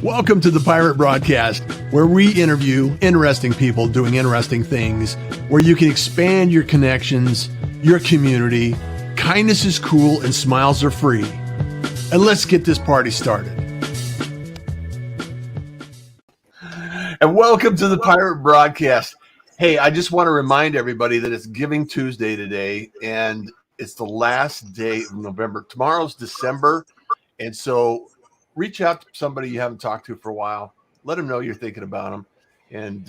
Welcome to the Pirate Broadcast, where we interview interesting people doing interesting things, where you can expand your connections, your community. Kindness is cool and smiles are free. And let's get this party started. And welcome to the Pirate Broadcast. Hey, I just want to remind everybody that it's Giving Tuesday today, and it's the last day of November. Tomorrow's December, and so reach out to somebody you haven't talked to for a while. Let them know you're thinking about them, and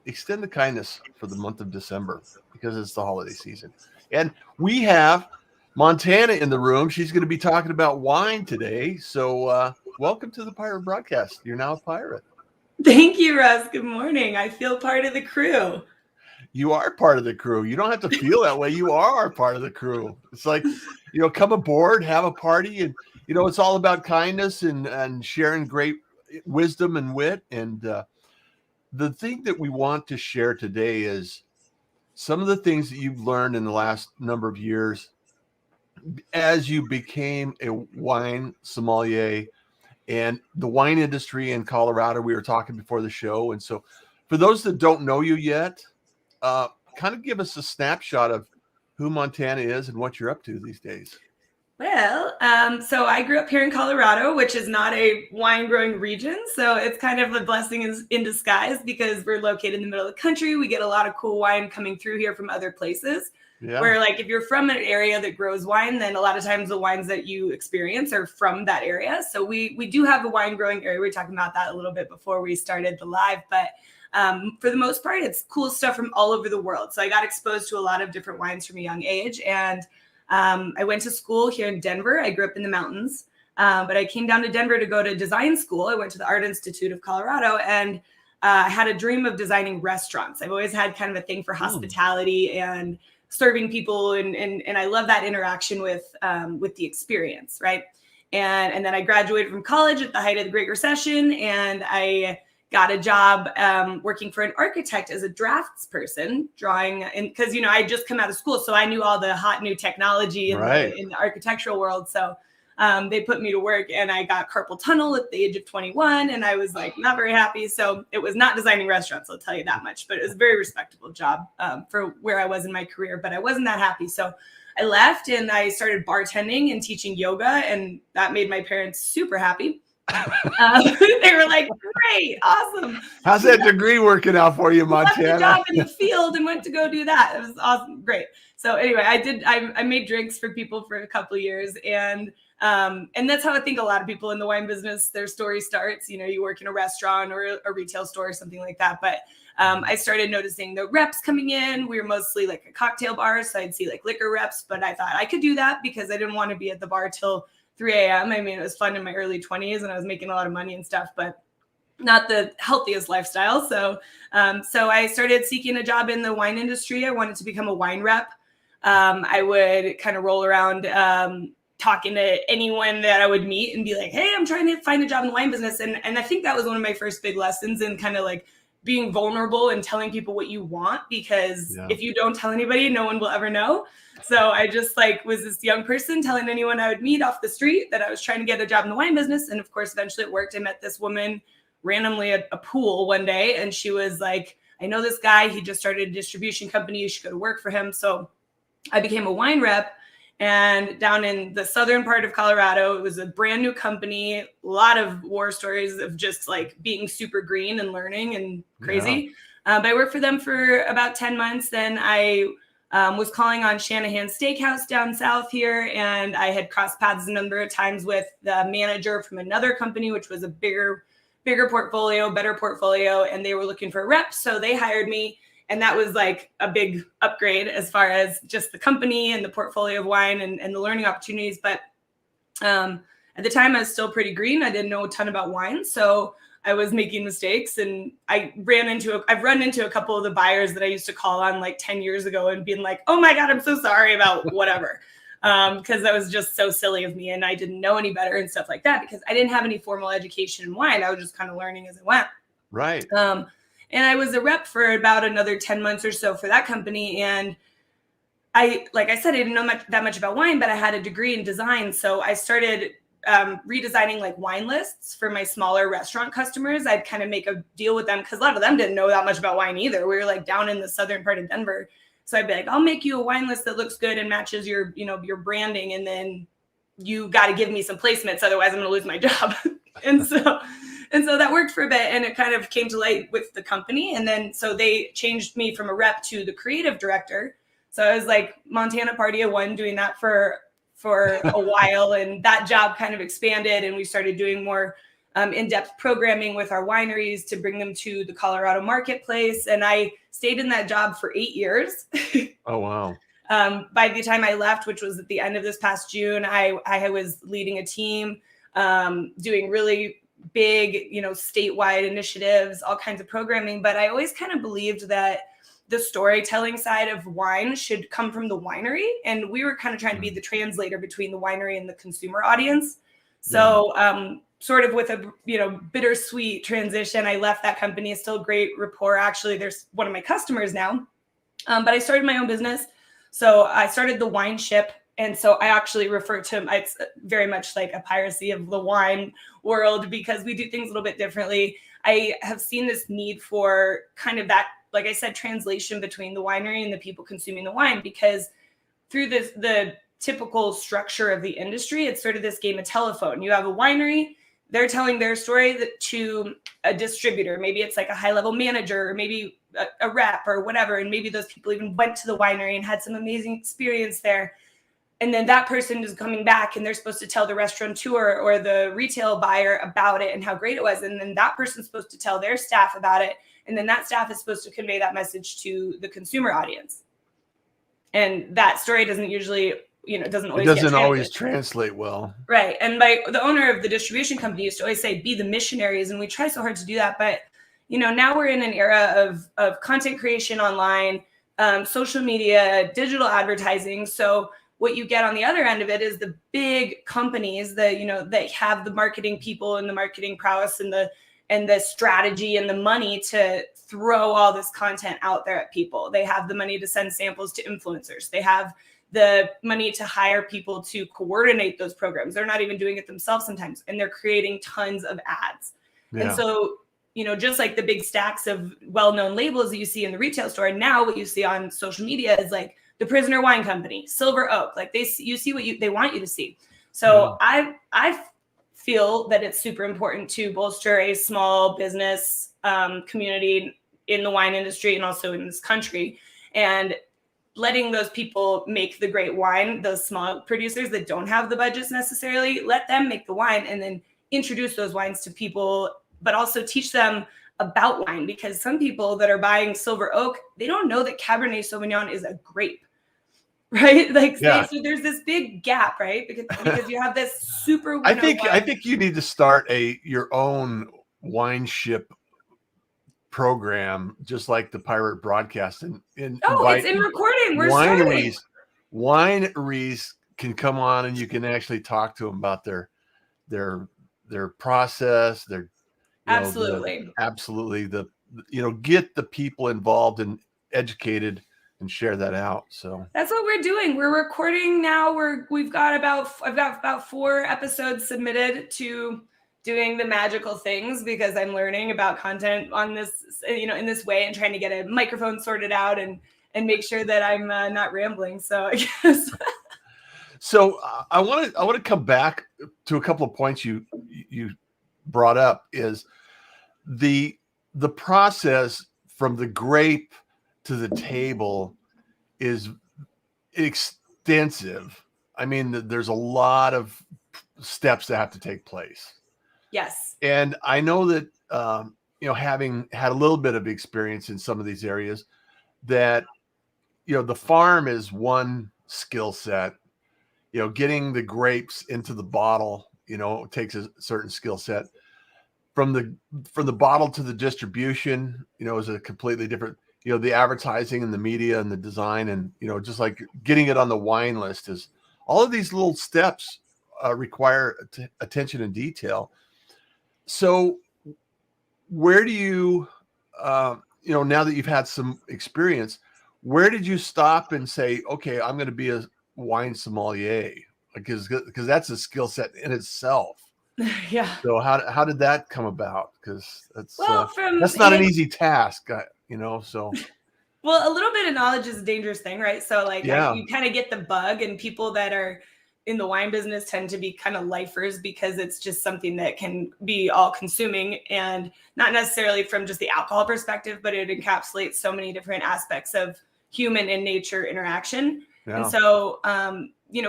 extend the kindness for the month of December because it's the holiday season. And we have Montana in the room. She's going to be talking about wine today. So welcome to the Pirate Broadcast. You're now a pirate. Thank you, Russ. Good morning. I feel part of the crew. You are part of the crew. You don't have to feel that way. You are part of the crew. It's like, come aboard, have a party, and it's all about kindness and sharing great wisdom and wit. And the thing that we want to share today is some of the things that you've learned in the last number of years as you became a wine sommelier and the wine industry in Colorado. We were talking before the show. And so for those that don't know you yet, kind of give us a snapshot of who Montana is and what you're up to these days. Well, so I grew up here in Colorado, which is not a wine growing region. So it's kind of a blessing in disguise because we're located in the middle of the country. We get a lot of cool wine coming through here from other places. Yeah. Where like if you're from an area that grows wine, then a lot of times the wines that you experience are from that area. So we do have a wine growing area. We were talking about that a little bit before we started the live, but for the most part, it's cool stuff from all over the world. So I got exposed to a lot of different wines from a young age. And I went to school here in Denver. I grew up in the mountains, but I came down to Denver to go to design school. I went to the Art Institute of Colorado, and I had a dream of designing restaurants. I've always had kind of a thing for hospitality and serving people, and I love that interaction with the experience, right? And then I graduated from college at the height of the Great Recession, and I got a job working for an architect as a draftsperson, drawing, and because I just come out of school, so I knew all the hot new technology in the architectural world. So they put me to work, and I got carpal tunnel at the age of 21, and I was like not very happy. So it was not designing restaurants, I'll tell you that much. But it was a very respectable job for where I was in my career, but I wasn't that happy. So I left and I started bartending and teaching yoga, and that made my parents super happy. They were like, great, awesome. How's that degree working out for you, Montana? Left the job in the field and went to go do that. It was awesome, great. So anyway, I made drinks for people for a couple of years, and that's how I think a lot of people in the wine business, their story starts. You work in a restaurant or a retail store or something like that. But I started noticing the reps coming in. We were mostly like a cocktail bar, so I'd see like liquor reps, but I thought I could do that because I didn't want to be at the bar till 3 a.m. I mean, it was fun in my early 20s and I was making a lot of money and stuff, but not the healthiest lifestyle. So I started seeking a job in the wine industry. I wanted to become a wine rep. I would kind of roll around talking to anyone that I would meet and be like, hey, I'm trying to find a job in the wine business. And I think that was one of my first big lessons in kind of like being vulnerable and telling people what you want, because if you don't tell anybody, no one will ever know. So I just was this young person telling anyone I would meet off the street that I was trying to get a job in the wine business. And of course, eventually it worked. I met this woman randomly at a pool one day, and she was like, I know this guy, he just started a distribution company, you should go to work for him. So I became a wine rep, and down in the southern part of Colorado, it was a brand new company, a lot of war stories of just being super green and learning and crazy. But I worked for them for about 10 months. Then I was calling on Shanahan Steakhouse down south here, and I had crossed paths a number of times with the manager from another company, which was a bigger portfolio, better portfolio, and they were looking for a rep, so they hired me, and that was like a big upgrade as far as just the company and the portfolio of wine and the learning opportunities. But at the time, I was still pretty green. I didn't know a ton about wine, so I was making mistakes, and I've run into a couple of the buyers that I used to call on 10 years ago and being like, oh my God, I'm so sorry about whatever. Because that was just so silly of me, and I didn't know any better and stuff like that because I didn't have any formal education in wine. I was just kind of learning as I went. Right. And I was a rep for about another 10 months or so for that company. And like I said, I didn't know that much about wine, but I had a degree in design. So I started redesigning like wine lists for my smaller restaurant customers. I'd kind of make a deal with them because a lot of them didn't know that much about wine either. We were like down in the southern part of Denver. So I'd be like, I'll make you a wine list that looks good and matches your, your branding. And then you got to give me some placements. Otherwise I'm going to lose my job. and so that worked for a bit, and it kind of came to light with the company. And then, so they changed me from a rep to the creative director. So I was like Montana Party of One, doing that for a while. And that job kind of expanded, and we started doing more in-depth programming with our wineries to bring them to the Colorado marketplace. And I stayed in that job for 8 years. Oh, wow. By the time I left, which was at the end of this past June, I was leading a team, doing really big, statewide initiatives, all kinds of programming. But I always kind of believed that the storytelling side of wine should come from the winery. And we were kind of trying to be the translator between the winery and the consumer audience. So sort of with a, bittersweet transition, I left that company. It's still great rapport. Actually, there's one of my customers now, but I started my own business. So I started the Wine Ship. And so I actually refer to it's very much like a piracy of the wine world, because we do things a little bit differently. I have seen this need for kind of that, like I said, translation between the winery and the people consuming the wine, because through the typical structure of the industry, it's sort of this game of telephone. You have a winery, they're telling their story to a distributor. Maybe it's like a high-level manager, or maybe a rep or whatever. And maybe those people even went to the winery and had some amazing experience there. And then that person is coming back, and they're supposed to tell the restaurateur or the retail buyer about it and how great it was. And then that person's supposed to tell their staff about it. And then that staff is supposed to convey that message to the consumer audience. And that story doesn't usually, doesn't always translate well. Right. And the owner of the distribution company used to always say, be the missionaries. And we try so hard to do that. But, now we're in an era of content creation online, social media, digital advertising. So what you get on the other end of it is the big companies that, they have the marketing people and the marketing prowess and the strategy and the money to throw all this content out there at people. They have the money to send samples to influencers. They have the money to hire people to coordinate those programs. They're not even doing it themselves sometimes. And they're creating tons of ads. Yeah. And so, just like the big stacks of well-known labels that you see in the retail store, now what you see on social media is like the Prisoner Wine Company, Silver Oak, like you see what they want you to see. So I feel that it's super important to bolster a small business community in the wine industry and also in this country, and letting those people make the great wine, those small producers that don't have the budgets necessarily, let them make the wine and then introduce those wines to people, but also teach them about wine, because some people that are buying Silver Oak, they don't know that Cabernet Sauvignon is a grape. Right. So there's this big gap, right? Because you have this super. I think you need to start your own Wine Ship program, just like the pirate broadcast, and it's in recording. We're wineries can come on, and you can actually talk to them about their process, absolutely get the people involved and educated and share that out. So that's what we're doing. We're recording now. I've got about 4 episodes submitted to doing the magical things, because I'm learning about content on this, in this way, and trying to get a microphone sorted out and make sure that I'm not rambling. So I guess. So I want to come back to a couple of points you brought up. Is the process from the grape to the table is extensive. I mean, there's a lot of steps that have to take place. Yes. And I know that, having had a little bit of experience in some of these areas, that, the farm is one skill set, getting the grapes into the bottle, takes a certain skill set. From the bottle to the distribution, is a completely different, the advertising and the media and the design, and, just like getting it on the wine list, is all of these little steps require attention and detail. So where do you, now that you've had some experience, where did you stop and say, okay, I'm going to be a wine sommelier? because that's a skill set in itself. Yeah. So how did that come about? Because that's from not an easy task, So well, a little bit of knowledge is a dangerous thing, right? So like you kind of get the bug, and people that are in the wine business tend to be kind of lifers because it's just something that can be all consuming, and not necessarily from just the alcohol perspective, but it encapsulates so many different aspects of human and nature interaction. Yeah. And so,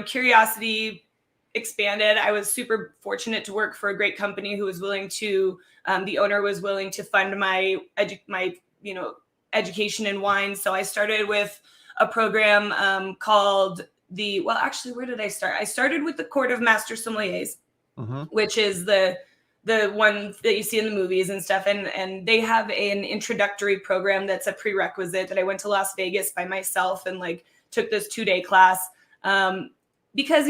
curiosity expanded. I was super fortunate to work for a great company who was willing to, the owner was willing to fund my education in wine. So I started with a program called where did I start? I started with the Court of Master Sommeliers, which is the one that you see in the movies and stuff. And they have an introductory program that's a prerequisite that I went to Las Vegas by myself and like took this 2-day class. Because,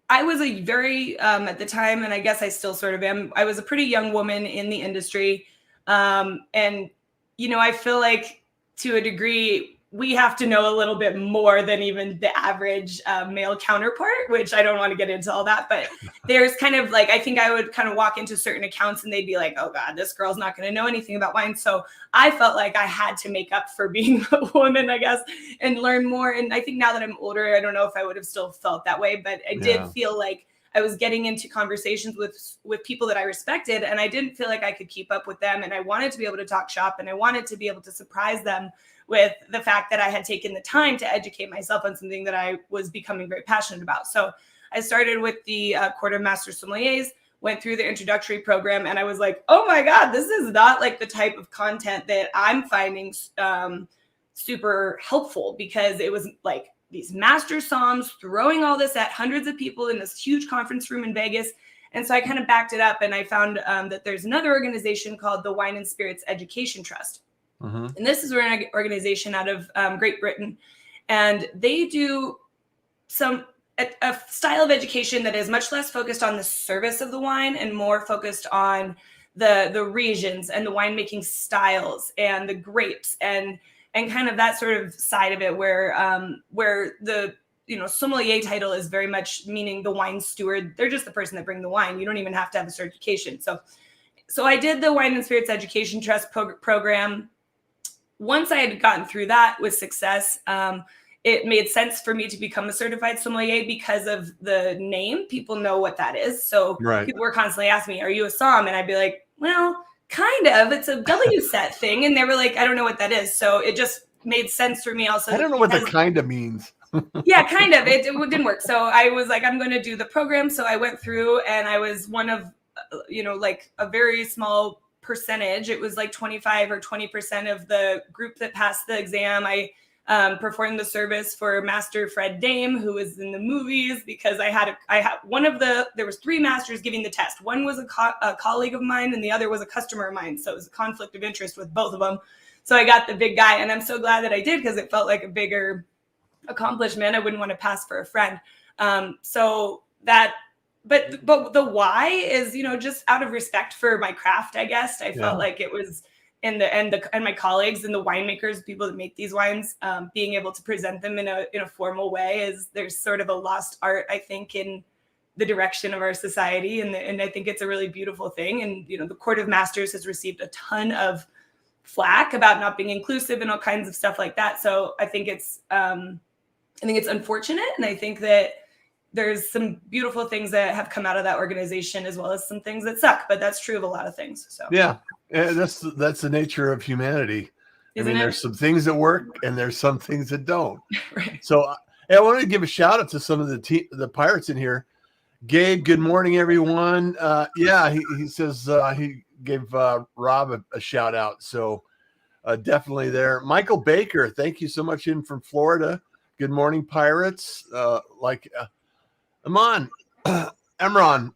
I was a very, at the time, and I guess I still sort of am, I was a pretty young woman in the industry. And, I feel like to a degree, we have to know a little bit more than even the average male counterpart, which I don't want to get into all that, but there's kind of like, I think I would kind of walk into certain accounts and they'd be like, oh God, this girl's not going to know anything about wine. So I felt like I had to make up for being a woman, I guess, and learn more. And I think now that I'm older, I don't know if I would have still felt that way, but I did feel like I was getting into conversations with people that I respected, and I didn't feel like I could keep up with them. And I wanted to be able to talk shop, and I wanted to be able to surprise them with the fact that I had taken the time to educate myself on something that I was becoming very passionate about. So I started with the Court of Master Sommeliers, went through the introductory program, and I was like, oh my God, this is not like the type of content that I'm finding super helpful, because it was like these master somms throwing all this at hundreds of people in this huge conference room in Vegas. And so I kind of backed it up, and I found that there's another organization called the Wine and Spirits Education Trust. And this is an organization out of Great Britain, and they do a style of education that is much less focused on the service of the wine and more focused on the regions and the winemaking styles and the grapes and kind of that sort of side of it, where the sommelier title is very much meaning the wine steward. They're just the person that bring the wine. You don't even have to have a certification. So I did the Wine and Spirits Education Trust program. Once I had gotten through that with success, it made sense for me to become a certified sommelier because of the name. People know what that is. So People were constantly asking me, are you a somm? And I'd be like, well, kind of. It's a WSET thing. And they were like, I don't know what that is. So it just made sense for me also. I don't know what the kind of means. Yeah, kind of. It didn't work. So I was like, I'm going to do the program. So I went through, and I was one of, like a very small percentage. It was like 25 or 20% of the group that passed the exam. I performed the service for Master Fred Dame, who was in the movies, because I had there was 3 masters giving the test. One was a colleague of mine, and the other was a customer of mine. So it was a conflict of interest with both of them. So I got the big guy, and I'm so glad that I did, because it felt like a bigger accomplishment. I wouldn't want to pass for a friend. But the why is, just out of respect for my craft, I guess. I felt like it was and my colleagues and the winemakers, people that make these wines, being able to present them in a formal way, there's sort of a lost art, I think, in the direction of our society. And I think it's a really beautiful thing. And, the Court of Masters has received a ton of flack about not being inclusive and all kinds of stuff like that. So I think it's unfortunate. And I think that there's some beautiful things that have come out of that organization, as well as some things that suck, but that's true of a lot of things. So yeah, that's the nature of humanity. Isn't it? There's some things that work and there's some things that don't. Right. So I wanted to give a shout out to some of the pirates in here. Gabe, good morning, everyone. He says he gave Rob a shout out. So definitely there. Michael Baker, thank you so much, in from Florida. Good morning, pirates. Amon, Emron,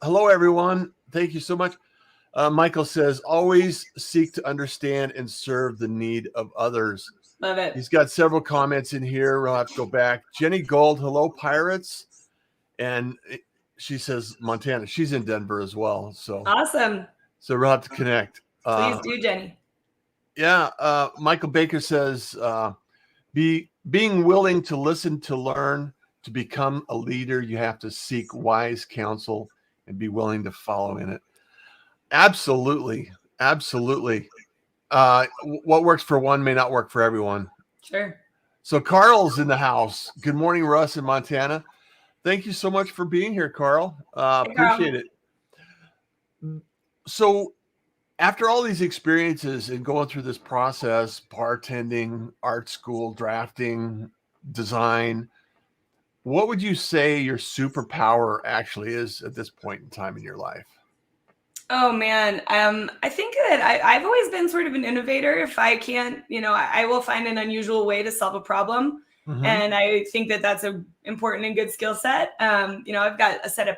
hello, everyone. Thank you so much. Michael says, always seek to understand and serve the need of others. Love it. He's got several comments in here. We'll have to go back. Jenny Gold, hello, pirates. And she says Montana. She's in Denver as well. So awesome. So we'll have to connect. Please do, Jenny. Yeah. Michael Baker says, Being willing to listen, to learn, to become a leader, you have to seek wise counsel and be willing to follow in it. Absolutely. Absolutely. What works for one may not work for everyone. Sure. So Carl's in the house. Good morning, Russ in Montana. Thank you so much for being here, Carl. Hey, Carl. Appreciate it. So after all these experiences and going through this process, bartending, art school, drafting, design, what would you say your superpower actually is at this point in time in your life? Oh man, I think that I've always been sort of an innovator. If I can't, I will find an unusual way to solve a problem, Mm-hmm. and I think that that's a important and good skill set. I've got a set of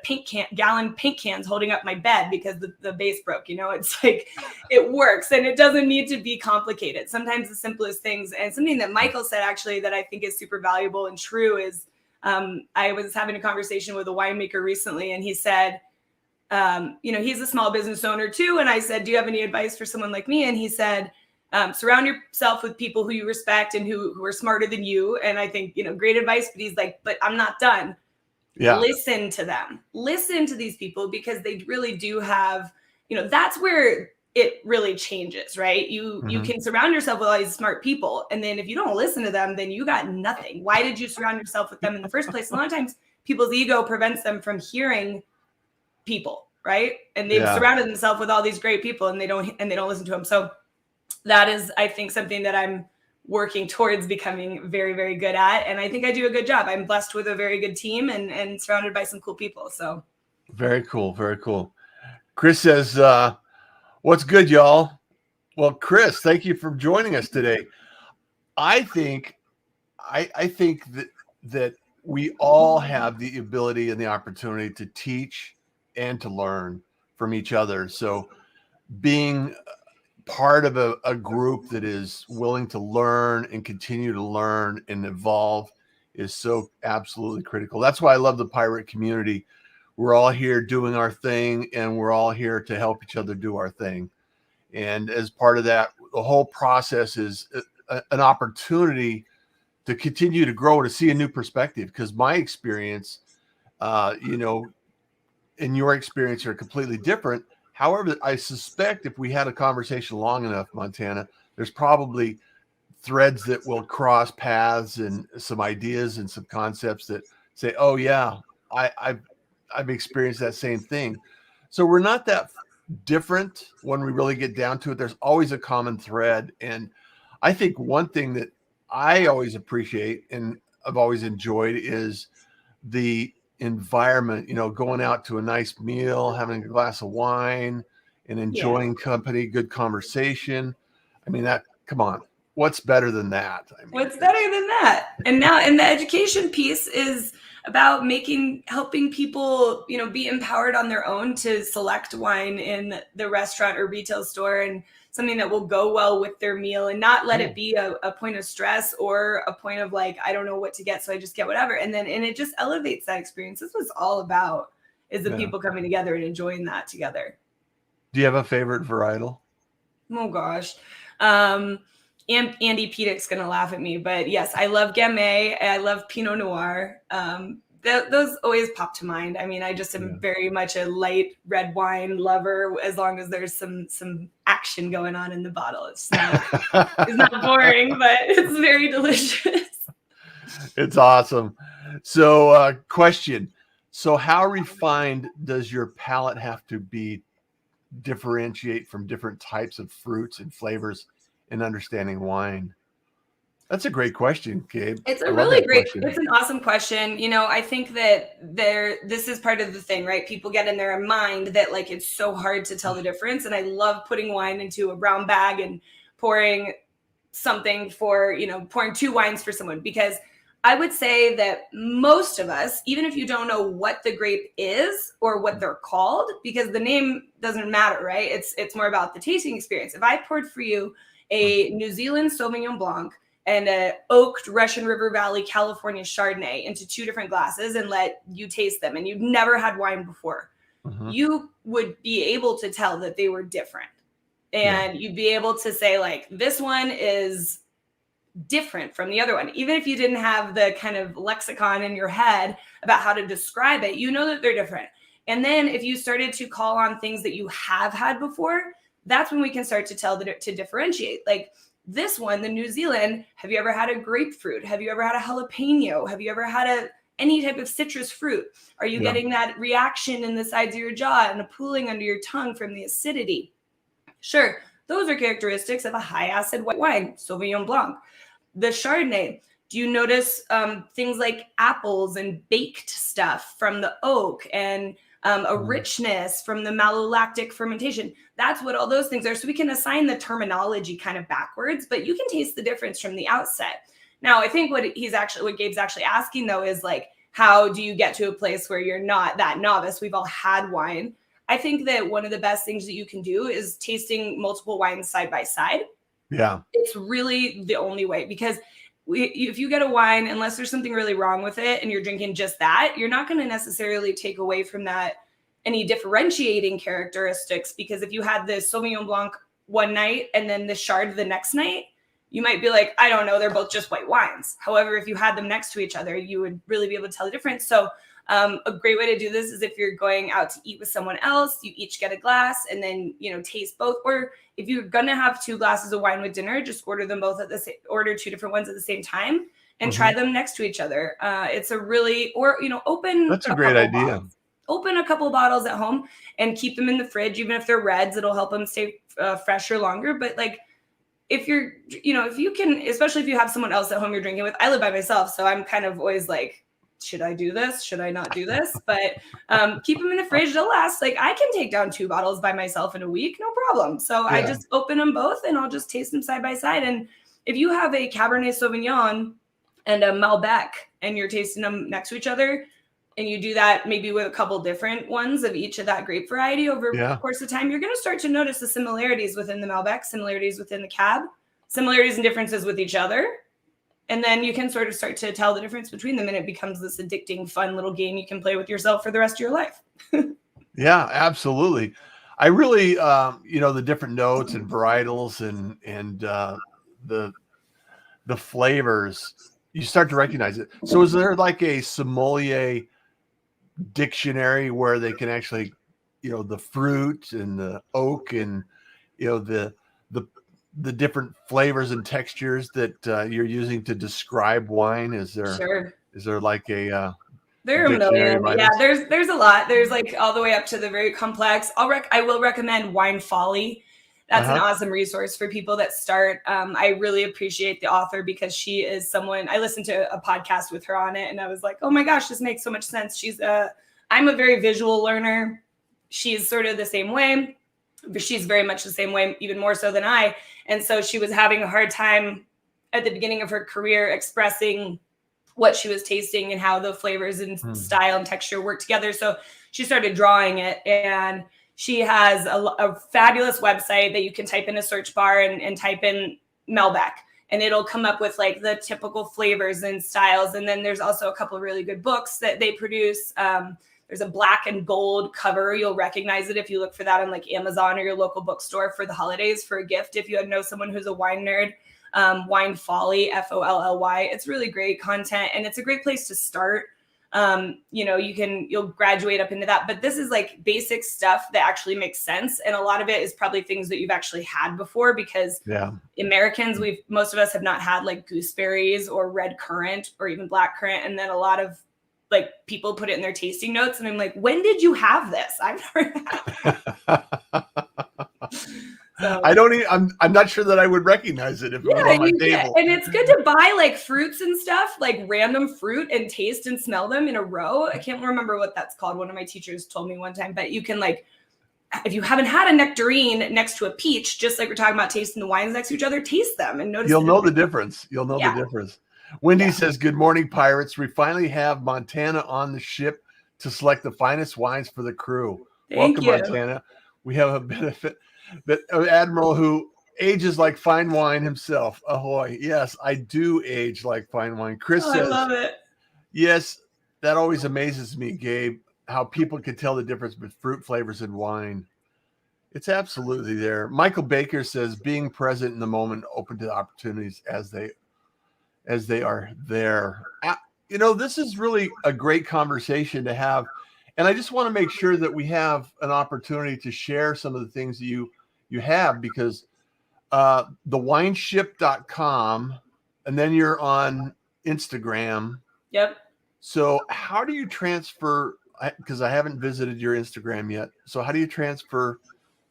gallon paint cans holding up my bed because the base broke. It's like it works, and it doesn't need to be complicated. Sometimes the simplest things, and something that Michael said actually that I think is super valuable and true is, I was having a conversation with a winemaker recently, and he said, he's a small business owner too. And I said, do you have any advice for someone like me? And he said, surround yourself with people who you respect and who are smarter than you. And I think, great advice, but he's like, but I'm not done. Yeah. Listen to them. Listen to these people because they really do have, that's where it really changes, right? You can surround yourself with all these smart people. And then if you don't listen to them, then you got nothing. Why did you surround yourself with them in the first place? A lot of times people's ego prevents them from hearing people, right? And they've surrounded themselves with all these great people and they don't listen to them. So that is, I think, something that I'm working towards becoming very, very good at. And I think I do a good job. I'm blessed with a very good team and surrounded by some cool people. So very cool. Very cool. Chris says, what's good, y'all? Well, Chris, thank you for joining us today. I think that we all have the ability and the opportunity to teach and to learn from each other. So being part of a group that is willing to learn and continue to learn and evolve is so absolutely critical. That's why I love the pirate community. We're all here doing our thing and we're all here to help each other do our thing. And as part of that, the whole process is an opportunity to continue to grow, to see a new perspective. Because my experience, and your experience are completely different. However, I suspect if we had a conversation long enough, Montana, there's probably threads that will cross paths and some ideas and some concepts that say, oh yeah, I've experienced that same thing. So we're not that different when we really get down to it. There's always a common thread. And I think one thing that I always appreciate and I've always enjoyed is the environment, going out to a nice meal, having a glass of wine and enjoying company, good conversation. I mean, come on, what's better than that? What's better than that? And the education piece is about helping people, be empowered on their own to select wine in the restaurant or retail store and something that will go well with their meal and not let it be a point of stress or a point of like, I don't know what to get, so I just get whatever. And it just elevates that experience. This was all about is the people coming together and enjoying that together. Do you have a favorite varietal? Oh gosh. Andy Pedick's going to laugh at me, but yes, I love Gamay. I love Pinot Noir. Those always pop to mind. I mean, I just am very much a light red wine lover as long as there's some action going on in the bottle. It's not boring, but it's very delicious. It's awesome. So question. So how refined does your palate have to be differentiate from different types of fruits and flavors in understanding wine? That's a great question, Gabe. It's a really great, it's an awesome question. I think that this is part of the thing, right? People get in their mind that like, it's so hard to tell the difference. And I love putting wine into a brown bag and pouring something pouring two wines for someone, because I would say that most of us, even if you don't know what the grape is or what they're called, because the name doesn't matter, right? It's more about the tasting experience. If I poured for you a New Zealand Sauvignon Blanc and a oaked Russian River Valley, California Chardonnay into two different glasses and let you taste them, and you've never had wine before, you would be able to tell that they were different. And you'd be able to say like, this one is different from the other one. Even if you didn't have the kind of lexicon in your head about how to describe it, you know that they're different. And then if you started to call on things that you have had before, that's when we can start to tell that to differentiate. Like this one, the New Zealand, have you ever had a grapefruit? Have you ever had a jalapeno? Have you ever had any type of citrus fruit? Are you getting that reaction in the sides of your jaw and a pooling under your tongue from the acidity? Sure, those are characteristics of a high acid white wine, Sauvignon Blanc. The Chardonnay, do you notice things like apples and baked stuff from the oak and a richness from the malolactic fermentation? That's what all those things are. So we can assign the terminology kind of backwards, but you can taste the difference from the outset. Now, I think what Gabe's actually asking though is like, how do you get to a place where you're not that novice? We've all had wine. I think that one of the best things that you can do is tasting multiple wines side by side. Yeah. It's really the only way, because if you get a wine, unless there's something really wrong with it and you're drinking just that, you're not going to necessarily take away from that any differentiating characteristics. Because if you had the Sauvignon Blanc one night and then the Chard the next night, you might be like, I don't know, they're both just white wines. However, if you had them next to each other, you would really be able to tell the difference. So a great way to do this is if you're going out to eat with someone else, you each get a glass and then, taste both. Or if you're going to have 2 glasses of wine with dinner, just order them both order 2 different ones at the same time and try them next to each other. It's a really, open. That's a great idea. Bottles. Open a couple bottles at home and keep them in the fridge. Even if they're reds, it'll help them stay fresher longer. But like, if you're, if you can, especially if you have someone else at home you're drinking with. I live by myself, so I'm kind of always like, should I do this? Should I not do this? But keep them in the fridge. They'll last. Like I can take down 2 bottles by myself in a week, no problem. So I just open them both and I'll just taste them side by side. And if you have a Cabernet Sauvignon and a Malbec and you're tasting them next to each other, and you do that maybe with a couple different ones of each of that grape variety over the course of time, you're going to start to notice the similarities within the Malbec, similarities within the Cab, similarities and differences with each other. And then you can sort of start to tell the difference between them, and it becomes this addicting, fun little game you can play with yourself for the rest of your life. Yeah, absolutely. I really, the different notes and varietals and the flavors, you start to recognize it. So is there like a sommelier dictionary where they can actually, the fruit and the oak and, the different flavors and textures that you're using to describe wine? Is there like a there are a million. Yeah, there's a lot. There's like all the way up to the very complex. I will recommend Wine Folly. That's an awesome resource for people that start. I really appreciate the author because she is someone, I listened to a podcast with her on it and I was like, oh my gosh, this makes so much sense. I'm a very visual learner. She's sort of the same way, but she's very much the same way, even more so than I. And so she was having a hard time at the beginning of her career expressing what she was tasting and how the flavors and style and texture work together. So she started drawing it, and she has a fabulous website that you can type in a search bar and type in Malbec, and it'll come up with like the typical flavors and styles. And then there's also a couple of really good books that they produce. There's a black and gold cover. You'll recognize it if you look for that on like Amazon or your local bookstore for the holidays for a gift. If you know someone who's a wine nerd, Wine Folly, Folly. It's really great content, and it's a great place to start. You'll graduate up into that, but this is like basic stuff that actually makes sense. And a lot of it is probably things that you've actually had before, because Americans, most of us have not had like gooseberries or red currant or even black currant. And then a lot of like people put it in their tasting notes, and I'm like, when did you have this? I've never had it. So, I'm not sure that I would recognize it if it was on my table. And it's good to buy like fruits and stuff, like random fruit, and taste and smell them in a row. I can't remember what that's called. One of my teachers told me one time, but you can like, if you haven't had a nectarine next to a peach, just like we're talking about tasting the wines next to each other, taste them and notice. You'll know the difference. You'll know the difference. Wendy says, good morning, pirates. We finally have Montana on the ship to select the finest wines for the crew. Welcome, Montana. We have a benefit. But Admiral who ages like fine wine himself. Ahoy. Yes, I do age like fine wine. Chris says, I love it. Yes, that always amazes me, Gabe, how people can tell the difference between fruit flavors and wine. It's absolutely there. Michael Baker says, being present in the moment, open to opportunities as they as they are there. This is really a great conversation to have. And I just want to make sure that we have an opportunity to share some of the things that you have, because thewineship.com, and then you're on Instagram. Yep. So how do you transfer, because I haven't visited your Instagram yet. So how do you transfer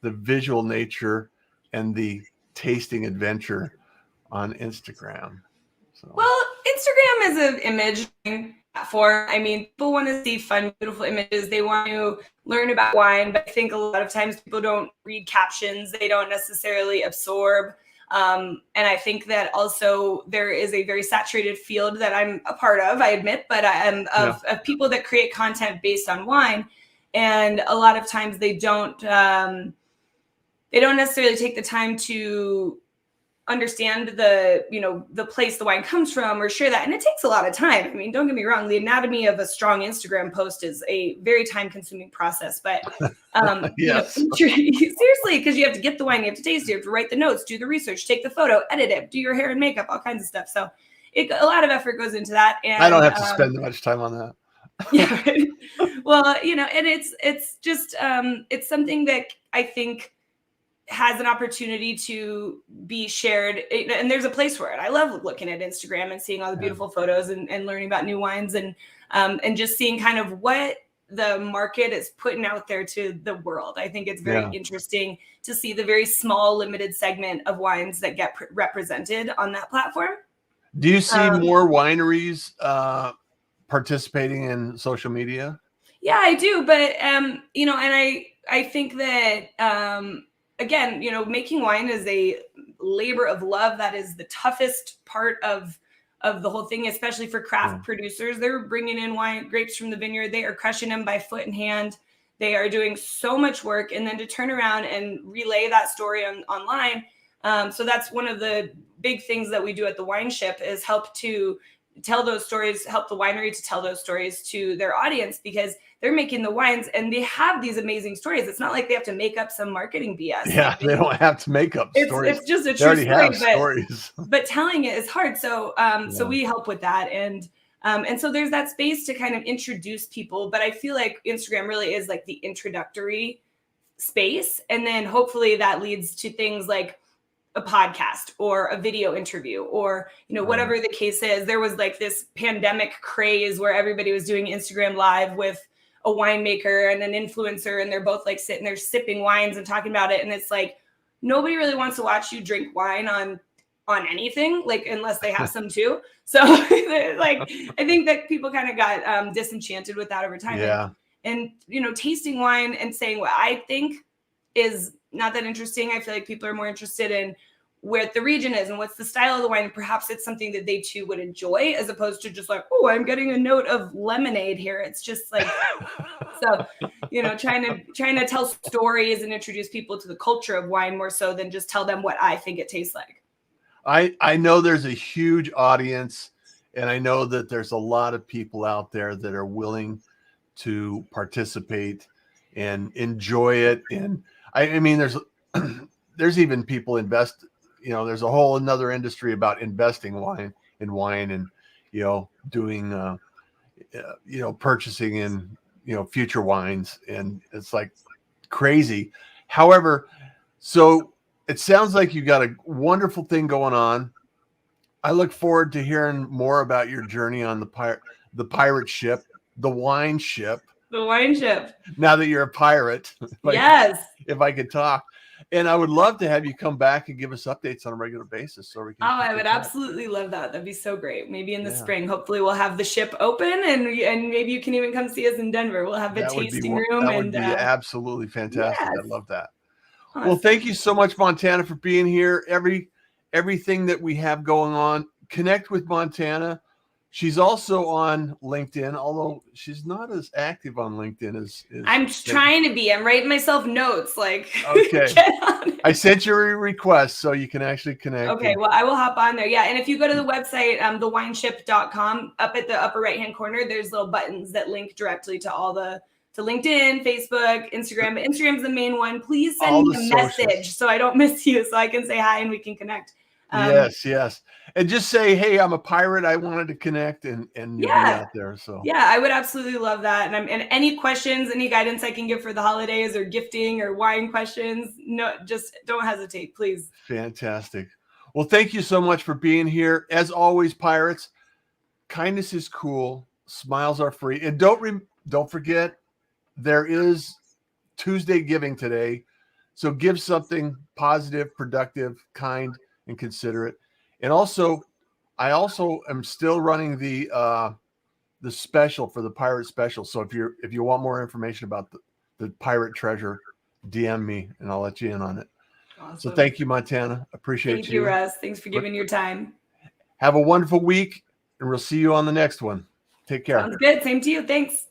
the visual nature and the tasting adventure on Instagram? Well, Instagram is an image platform. I mean, people want to see fun, beautiful images. They want to learn about wine, but I think a lot of times people don't read captions. They don't necessarily absorb. And I think that also there is a very saturated field that I'm a part of, I admit, but I am of people that create content based on wine. And a lot of times they don't necessarily take the time to understand the place the wine comes from or share that. And it takes a lot of time. I mean, don't get me wrong. The anatomy of a strong Instagram post is a very time consuming process, but yes. Seriously, because you have to get the wine, you have to taste it, you have to write the notes, do the research, take the photo, edit it, do your hair and makeup, all kinds of stuff. So a lot of effort goes into that. And I don't have to spend much time on that. Yeah. Right. Well, and it's just, it's something that I think has an opportunity to be shared, and there's a place for it. I love looking at Instagram and seeing all the beautiful photos and learning about new wines and just seeing kind of what the market is putting out there to the world. I think it's very interesting to see the very small, limited segment of wines that get represented on that platform. Do you see more wineries participating in social media? Yeah, I do. But, and I think that, again, making wine is a labor of love. That is the toughest part of the whole thing, especially for craft producers. They're bringing in grapes from the vineyard. They are crushing them by foot and hand. They are doing so much work. And then to turn around and relay that story online. So that's one of the big things that we do at the Wine Ship, is help to tell those stories, help the winery to tell those stories to their audience, because they're making the wines and they have these amazing stories. It's not like they have to make up some marketing BS. Yeah, they don't have to make up stories. It's just a true story, stories. But telling it is hard. So so we help with that. And so there's that space to kind of introduce people. But I feel like Instagram really is like the introductory space. And then hopefully that leads to things like a podcast or a video interview or, whatever the case is. There was like this pandemic craze where everybody was doing Instagram Live with a winemaker and an influencer, and they're both like sitting there sipping wines and talking about it. And it's like, nobody really wants to watch you drink wine on anything, like, unless they have some too. So like, I think that people kind of got disenchanted with that over time. Yeah. And tasting wine and saying what I think is not that interesting. I feel like people are more interested in where the region is and what's the style of the wine. Perhaps it's something that they too would enjoy, as opposed to just like, oh, I'm getting a note of lemonade here. It's just like, so, trying to tell stories and introduce people to the culture of wine more so than just tell them what I think it tastes like. I know there's a huge audience, and I know that there's a lot of people out there that are willing to participate and enjoy it. And I mean, there's even people invest, there's a whole another industry about investing in wine and, doing, purchasing in, future wines. And it's like crazy. However, so it sounds like you got a wonderful thing going on. I look forward to hearing more about your journey on the pirate ship, the Wine Ship. The Wine Ship. Now that you're a pirate. Yes. If I could talk. And I would love to have you come back and give us updates on a regular basis so we can. Oh, I would absolutely love that. That'd be so great. Maybe in the spring, hopefully we'll have the ship open and maybe you can even come see us in Denver. We'll have a tasting room. That would be absolutely fantastic. Yes. I love that. Awesome. Well, thank you so much, Montana, for being here. Everything that we have going on, connect with Montana. She's also on LinkedIn, although she's not as active on LinkedIn as I'm trying to be. I'm writing myself notes. Like, okay. I sent you a request so you can actually connect. Okay, well, I will hop on there. Yeah, and if you go to the website, thewineship.com, up at the upper right-hand corner, there's little buttons that link directly to all to LinkedIn, Facebook, Instagram. But Instagram's the main one. Please send me a message so I don't miss you, so I can say hi and we can connect. Yes. And just say, hey, I'm a pirate. I wanted to connect, and you'll be out there. So yeah, I would absolutely love that. And any questions, any guidance I can give for the holidays or gifting or wine questions, no, just don't hesitate, please. Fantastic. Well, thank you so much for being here. As always, pirates, kindness is cool. Smiles are free. And don't forget, there is Tuesday giving today. So give something positive, productive, kind, and considerate. And also, I am still running the special for the pirate special. So if you want more information about the pirate treasure, DM me and I'll let you in on it. Awesome. So thank you, Montana. Appreciate you. Thank you, Russ. Thanks for giving your time. Have a wonderful week, and we'll see you on the next one. Take care. Sounds good. Same to you. Thanks.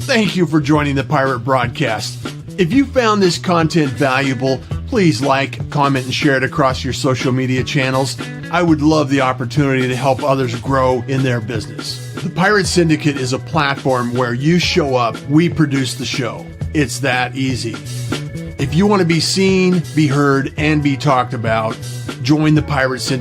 Thank you for joining the Pirate Broadcast. If you found this content valuable, please like, comment, and share it across your social media channels. I would love the opportunity to help others grow in their business. The Pirate Syndicate is a platform where you show up, we produce the show. It's that easy. If you want to be seen, be heard, and be talked about, join the Pirate Syndicate.